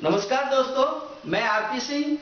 नमस्कार दोस्तों, मैं आरती सिंह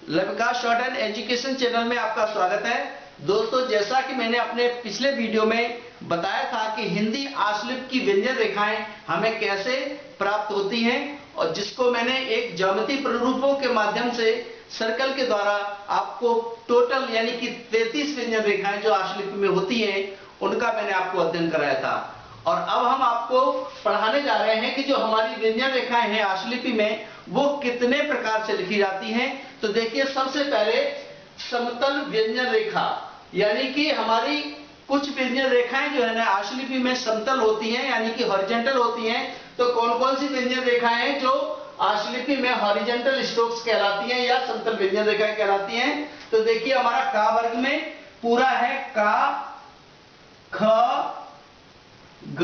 लविकास शॉर्ट एंड एजुकेशन चैनल में आपका स्वागत है। दोस्तों, जैसा कि मैंने अपने पिछले वीडियो में बताया था कि हिंदी आश्लिप की व्यंजन रेखाएं हमें कैसे प्राप्त होती हैं और जिसको मैंने एक ज्यामितीय प्रारूपों के माध्यम से सर्कल के द्वारा आपको टोटल यानी कि 33 व्यंजन रेखाएं जो आश्लिप में होती हैं उनका मैंने आपको अध्ययन कराया था। और अब हम आपको पढ़ाने जा रहे हैं कि जो हमारी व्यंजन रेखाएं हैं आश्लिपि में वो कितने प्रकार से लिखी जाती हैं। तो देखिए, सबसे पहले समतल व्यंजन रेखा, यानी कि हमारी कुछ व्यंजन रेखाएं जो है ना आश्लिपि में समतल होती हैं यानी कि हॉरिजॉन्टल होती हैं। तो कौन कौन सी व्यंजन रेखाएं हैं जो आश्लिपि में हॉरिजॉन्टल स्ट्रोक्स कहलाती हैं या समतल व्यंजन रेखाएं कहलाती हैं। तो देखिए, हमारा का वर्ग में पूरा है का, ख, ग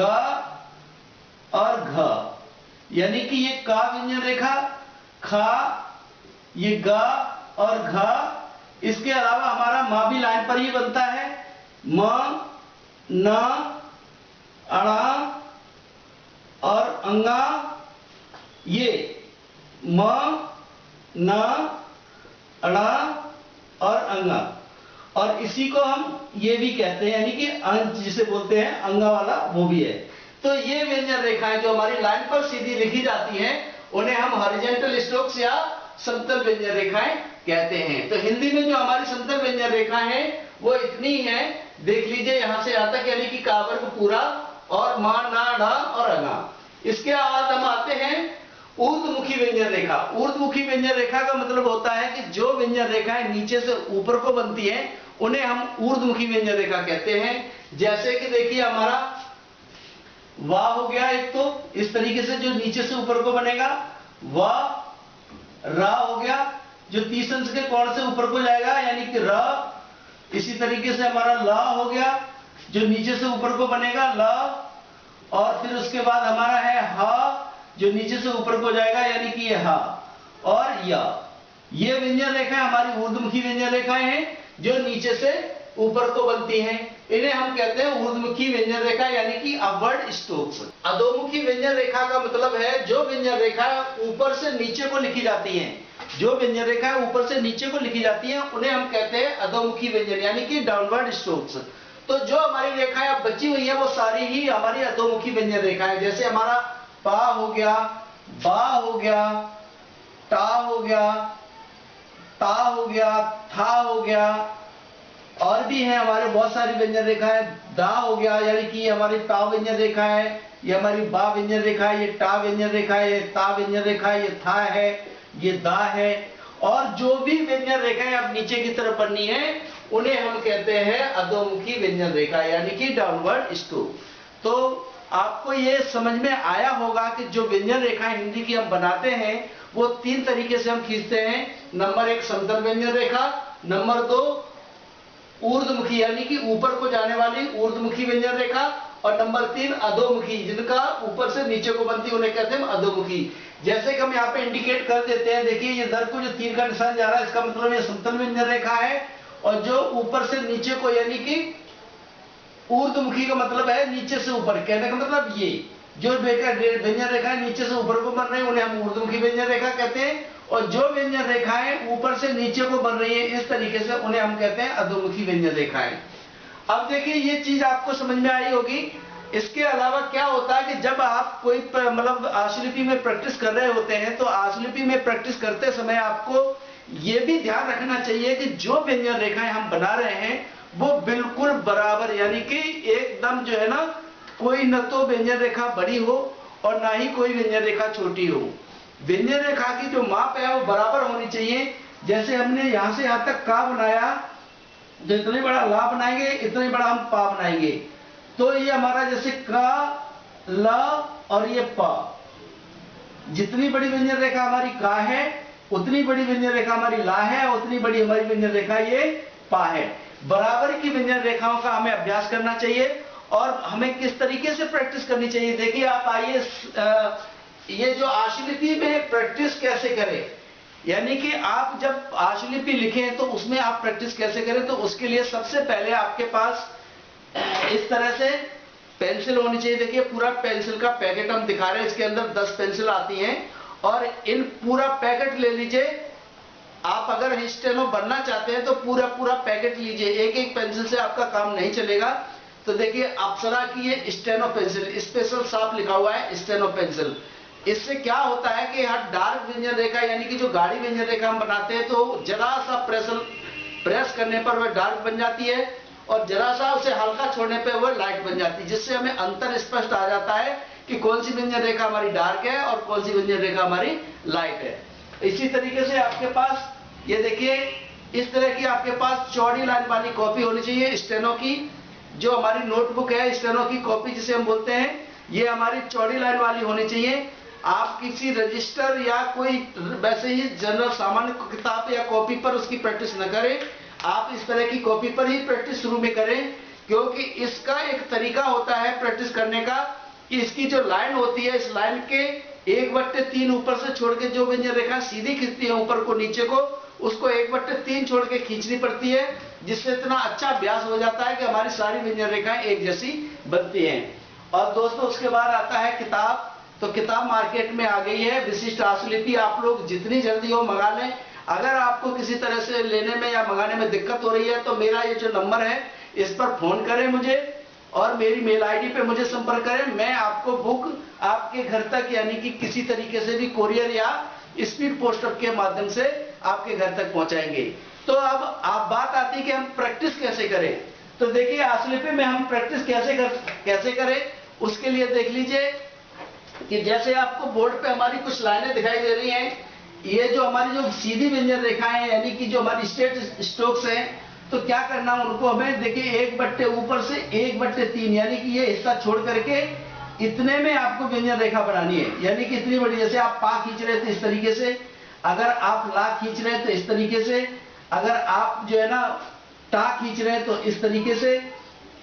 और घ, यानी कि ये का व्यंजन रेखा, खा, ये ग और घ। इसके अलावा हमारा मा भी लाइन पर ही बनता है, म, न, अणा और अंगा। ये म, न, अणा और अंगा, और इसी को हम ये भी कहते हैं यानी कि अंश जिसे बोलते हैं, अंगा वाला वो भी है। तो ये व्यंजन रेखाएं जो हमारी लाइन पर सीधी लिखी जाती हैं उन्हें हम हॉरिजॉन्टल स्ट्रोक्स या समतल व्यंजन रेखाएं कहते हैं। तो हिंदी में जो हमारी समतल व्यंजन रेखाएं हैं वो इतनी हैं, देख लीजिए यहां से यहां तक, यानी कि का वर्ग पूरा और मा, ना, ढा और अंगा। इसके बाद हम आते हैं ऊर्ध्वमुखी व्यंजन रेखा। ऊर्ध्वमुखी व्यंजन रेखा का मतलब होता है कि जो व्यंजन रेखाएं नीचे से ऊपर को बनती हैं उन्हें हम ऊर्ध्वमुखी व्यंजन रेखा कहते हैं। जैसे कि देखिए, हमारा वाह हो गया एक, तो इस तरीके से जो नीचे से ऊपर को बनेगा वाह। रा हो गया जो 30 अंश के कोण से ऊपर को जाएगा यानी कि र। इसी तरीके से हमारा ला हो गया जो नीचे से ऊपर को बनेगा ला। और फिर उसके बाद हमारा है हा जो नीचे से ऊपर को जाएगा यानी कि ये हा और या। ये व्यंजन रेखाएं हमारी ऊर्ध्वमुखी व्यंजन रेखाएं हैं जो नीचे से ऊपर को बनती हैं। इन्हें हम कहते हैं ऊर्ध्वमुखी व्यंजन रेखा यानी कि अपवर्ड स्ट्रोक्स। अधोमुखी व्यंजन रेखा का मतलब है जो व्यंजन रेखा ऊपर से नीचे को लिखी जाती हैं, जो व्यंजन रेखा ऊपर से नीचे को लिखी जाती हैं उन्हें हम कहते हैं अधोमुखी व्यंजन यानी कि डाउनवर्ड स्ट्रोक्स। तो जो हमारी रेखाएं अब बची हुई है वो सारी ही हमारी अधोमुखी व्यंजन रेखाएं। जैसे हमारा पा हो गया, बा हो गया, टा हो गया, ता हो गया, था हो गया, और भी है हमारे बहुत सारी व्यंजन रेखाएं। दा हो गया यानी कि ये हमारी ता व्यंजन रेखा है, ये हमारी बा व्यंजन रेखा है, ये टा व्यंजन रेखा है, ये ता व्यंजन रेखा है, ये था है, ये दा है। और जो भी व्यंजन रेखाएं अब नीचे की तरफ बननी है उन्हें हम कहते हैं अधोमुखी व्यंजन रेखा यानी कि डाउनवर्ड स्ट्रोक। तो आपको ये समझ में आया होगा कि जो व्यंजन रेखाएं हिंदी की हम बनाते हैं वो 3 तरीके से हम खींचते हैं। नंबर 1 समतल व्यंजन रेखा, नंबर 2 ऊर्ध्वमुखी यानी कि ऊपर को जाने वाली ऊर्ध्वमुखी व्यंजन रेखा, और नंबर 3 अधोमुखी जिनका ऊपर से नीचे को बनती है उन्हें कहते हैं अधोमुखी। जैसे कि हम यहाँ पे इंडिकेट कर देते हैं, देखिए ये दर को जो 3 का निशान जा रहा है इसका मतलब ये समतल व्यंजन रेखा है, और जो ऊपर से नीचे को यानी कि ऊर्ध्वमुखी का मतलब है नीचे से ऊपर। कहने का मतलब ये जो व्यंजन रेखाएं नीचे से ऊपर को बन रही है उन्हें हम ऊर्ध्वमुखी व्यंजन रेखा कहते हैं, और जो व्यंजन रेखाएं ऊपर से नीचे को बन रही है इस तरीके से उन्हें हम कहते हैं अधोमुखी व्यंजन रेखाएं। अब देखिए, ये चीज आपको समझ में आई होगी। इसके अलावा क्या होता है कि जब आप कोई मतलब आश्लिपि में प्रैक्टिस कर रहे होते हैं तो आश्लिपि में प्रैक्टिस करते समय आपको ये भी ध्यान रखना चाहिए कि जो व्यंजन रेखाएं हम बना रहे हैं वो बिल्कुल बराबर, यानी कि एकदम जो है ना, कोई न तो व्यंजन रेखा बड़ी हो और ना ही कोई व्यंजन रेखा छोटी हो। व्यंजन रेखा की जो माप है वो बराबर होनी चाहिए। जैसे हमने यहां से यहां तक का बनाया, जो इतने बड़ा ला बनाएंगे इतने बड़ा हम पा बनाएंगे। तो ये हमारा जैसे का, ला और ये पा, जितनी बड़ी व्यंजन रेखा हमारी का है उतनी बड़ी व्यंजन रेखा हमारी ला है, उतनी बड़ी हमारी व्यंजन रेखा ये पा है। बराबर की व्यंजन रेखाओं का हमें अभ्यास करना चाहिए। और हमें किस तरीके से प्रैक्टिस करनी चाहिए, देखिए आप आइए, ये जो आश्लिपि में प्रैक्टिस कैसे करें, यानी कि आप जब आश्लिपि लिखें तो उसमें आप प्रैक्टिस कैसे करें। तो उसके लिए सबसे पहले आपके पास इस तरह से पेंसिल होनी चाहिए। देखिए, पूरा पेंसिल का पैकेट हम दिखा रहे हैं, इसके अंदर 10 पेंसिल आती हैं, और इन पूरा पैकेट ले लीजिए। आप अगर स्टेनो बनना चाहते हैं तो पूरा पूरा पैकेट लीजिए, एक एक पेंसिल से आपका काम नहीं चलेगा। तो देखिए अप्सरा की ये स्टेनो पेंसिल, स्पेशल साफ लिखा हुआ है स्टेनो पेंसिल। इससे क्या होता है कि हर डार्क व्यंजन रेखा यानी कि जो गाढ़ी व्यंजन रेखा हम बनाते हैं तो जरा सा प्रेस करने पर वह डार्क बन जाती है और जरा सा उसे हल्का छोड़ने पर वह लाइट बन जाती है, जिससे हमें अंतर स्पष्ट आ जाता है कि कौन सी व्यंजन रेखा हमारी डार्क है और कौन सी व्यंजन रेखा हमारी लाइट है। इसी तरीके से आपके पास ये देखिए इस तरह की आपके पास चौड़ी लाइन वाली कॉपी होनी चाहिए स्टेनो की। जो हमारी नोटबुक है स्टेनो की कॉपी जिसे हम बोलते हैं, ये हमारी चौड़ी लाइन वाली होनी चाहिए। आप किसी रजिस्टर या कोई वैसे ही जनरल सामान्य किताब या कॉपी पर उसकी प्रैक्टिस न करें, आप इस तरह की कॉपी पर ही प्रैक्टिस शुरू में करें, क्योंकि इसका एक तरीका होता है प्रैक्टिस करने का कि इसकी जो लाइन होती है इस लाइन के 1/3 ऊपर से छोड़ के जो व्यंजन रेखा सीधी खींचती है ऊपर को नीचे को, उसको 1/3 छोड़ के खींचनी पड़ती है, जिससे इतना अच्छा अभ्यास हो जाता है कि हमारी सारी व्यंजन रेखाएं एक जैसी बनती हैं। और दोस्तों उसके बाद आता है किताब। तो किताब मार्केट में आ गई है विशिष्ट आशुलिपि, आप लोग जितनी जल्दी हो मंगा लें। अगर आपको किसी तरह से लेने में या मंगाने में दिक्कत हो रही है तो मेरा ये जो नंबर है इस पर फोन करें मुझे और मेरी मेल आईडी पे मुझे संपर्क करें। मैं आपको बुक आपके घर तक यानी कि किसी तरीके से भी कोरियर या स्पीड पोस्ट के माध्यम से आपके घर तक पहुंचाएंगे। तो अब आप बात आती है कि हम प्रैक्टिस कैसे करें। तो देखिए आशुलिपि में हम प्रैक्टिस कैसे करें, उसके लिए देख लीजिए कि जैसे आपको बोर्ड पे हमारी कुछ लाइनें दिखाई दे रही हैं, ये जो हमारी जो सीधी व्यंजन रेखाएं हैं यानी कि जो हमारी स्ट्रेट स्ट्रोक्स हैं, तो क्या करना है उनको हमें देखिए 1/, ऊपर से 1/3 यानी कि ये हिस्सा छोड़ करके इतने में आपको व्यंजन रेखा बनानी है, यानी कि इतनी बड़ी। जैसे आप पा खींच रहे थे इस तरीके से, अगर आप ला खींच रहे हैं तो इस तरीके से, अगर आप जो है ना टा खींच रहे हैं तो इस तरीके से।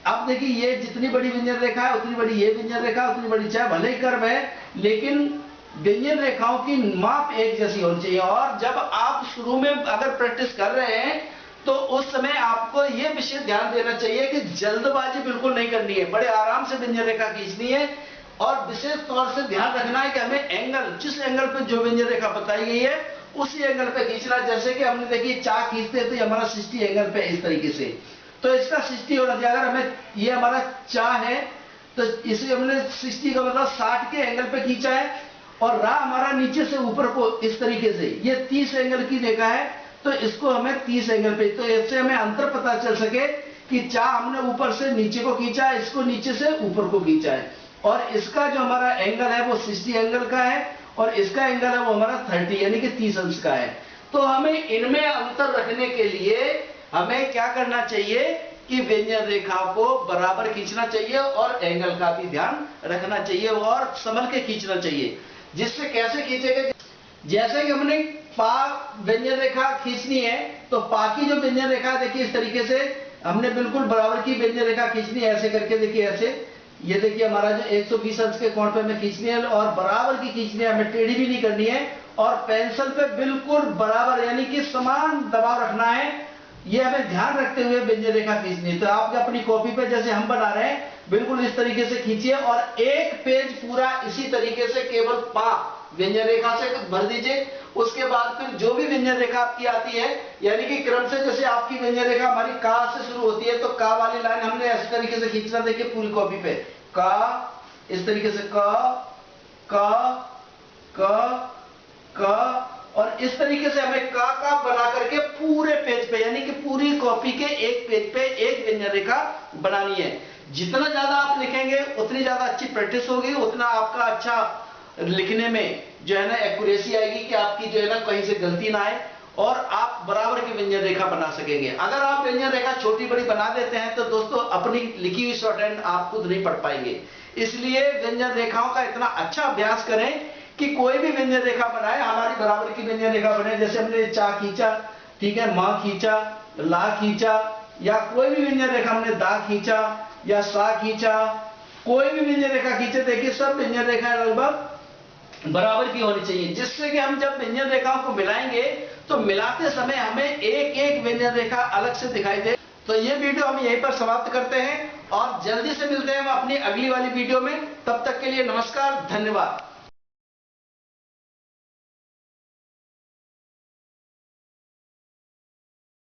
अब देखिए ये जितनी बड़ी व्यंजन रेखा है उतनी बड़ी ये व्यंजन रेखा, उतनी बड़ी, चाहे भले ही कर्व है लेकिन व्यंजन रेखाओं की माप एक जैसी होनी चाहिए। और जब आप शुरू में अगर प्रैक्टिस कर रहे हैं तो उस समय आपको यह विशेष ध्यान देना चाहिए कि जल्दबाजी बिल्कुल नहीं करनी है, बड़े आराम से व्यंजन रेखा खींचनी है। और विशेष तौर से ध्यान रखना है कि हमें एंगल, जिस एंगल पे जो व्यंजन रेखा बताई गई है उसी एंगल पे खींचना। जैसे कि हमने देखिए चा खींचते हैं तो हमारा 60 एंगल पे इस तरीके से, तो इसका 60 होना चाहिए। अगर हमें ये हमारा चा है तो इसे हमने 60 का मतलब 60 के एंगल पे खींचा है, और रा हमारा नीचे से ऊपर को इस तरीके से, ये 30 एंगल की रेखा है तो इसको हमें 30 एंगल पे, तो इससे हमें अंतर पता चल सके कि चा हमने ऊपर से नीचे को खींचा है, इसको नीचे से ऊपर को खींचा है। और इसका जो हमारा एंगल है वो 60 एंगल का है और इसका एंगल है वो हमारा 30 यानी कि 30 अंश का है। तो हमें इनमें अंतर रखने के लिए हमें क्या करना चाहिए कि व्यंजन रेखा को बराबर खींचना चाहिए और एंगल का भी ध्यान रखना चाहिए और संभल के खींचना चाहिए। जिससे कैसे खींचेगा, जैसे कि हमने पा व्यंजन रेखा खींचनी है तो पा की जो व्यंजन रेखा देखिए इस तरीके से हमने बिल्कुल बराबर की व्यंजन रेखा खींचनी है, ऐसे करके देखिए ऐसे, ये देखिए हमारा जो 120 अंश के कोण पे हमें खींचनी है और बराबर की खींचनी है, हमें टेढ़ी भी नहीं करनी है। और पेंसिल पे बिल्कुल बराबर यानी कि समान दबाव रखना है, ये हमें ध्यान रखते हुए व्यंजन रेखा खींचनी है। तो आप अपनी कॉपी पे जैसे हम बना रहे हैं बिल्कुल इस तरीके से खींचिए और एक पेज पूरा इसी तरीके से केवल पा व्यंजन रेखा से भर दीजिए। उसके बाद फिर जो भी व्यंजन रेखा आपकी आती है यानी कि क्रम से, जैसे आपकी व्यंजन रेखा हमारी का से शुरू होती है तो का वाली लाइन हमने इस तरीके से खींचना, देखिए पूरी कॉपी पे का, इस तरीके से का और इस तरीके से हमें का बना करके पूरे पेज पे यानी कि पूरी कॉपी के एक पेज पे एक व्यंजन रेखा बनानी है। जितना ज्यादा आप लिखेंगे उतनी ज्यादा अच्छी प्रैक्टिस होगी, उतना आपका अच्छा लिखने में जो है ना एक्यूरेसी आएगी कि आपकी जो है ना कहीं से गलती ना आए और आप बराबर की व्यंजन रेखा बना सकेंगे। अगर आप व्यंजन रेखा छोटी बड़ी बना देते हैं तो दोस्तों अपनी लिखी हुई शॉर्ट हैंड आप खुद नहीं पढ़ पाएंगे। इसलिए व्यंजन रेखाओं का इतना अच्छा अभ्यास करें कि कोई भी व्यंजन रेखा बनाए हमारी बराबर की व्यंजन रेखा बने। जैसे हमने चा खींचा, ठीक है, मां खींचा, ला खींचा, या कोई भी व्यंजन रेखा हमने दा खींचा या सा खींचा, कोई भी व्यंजन रेखा खींचे, देखिए सब व्यंजन रेखाएं लगभग बराबर की होनी चाहिए, जिससे कि हम जब व्यंजन रेखाओं को मिलाएंगे तो मिलाते समय हमें एक एक व्यंजन रेखा अलग से दिखाई दे। तो ये वीडियो हम यहीं पर समाप्त करते हैं और जल्दी से मिलते हैं हम अपनी अगली वाली वीडियो में। तब तक के लिए नमस्कार, धन्यवाद।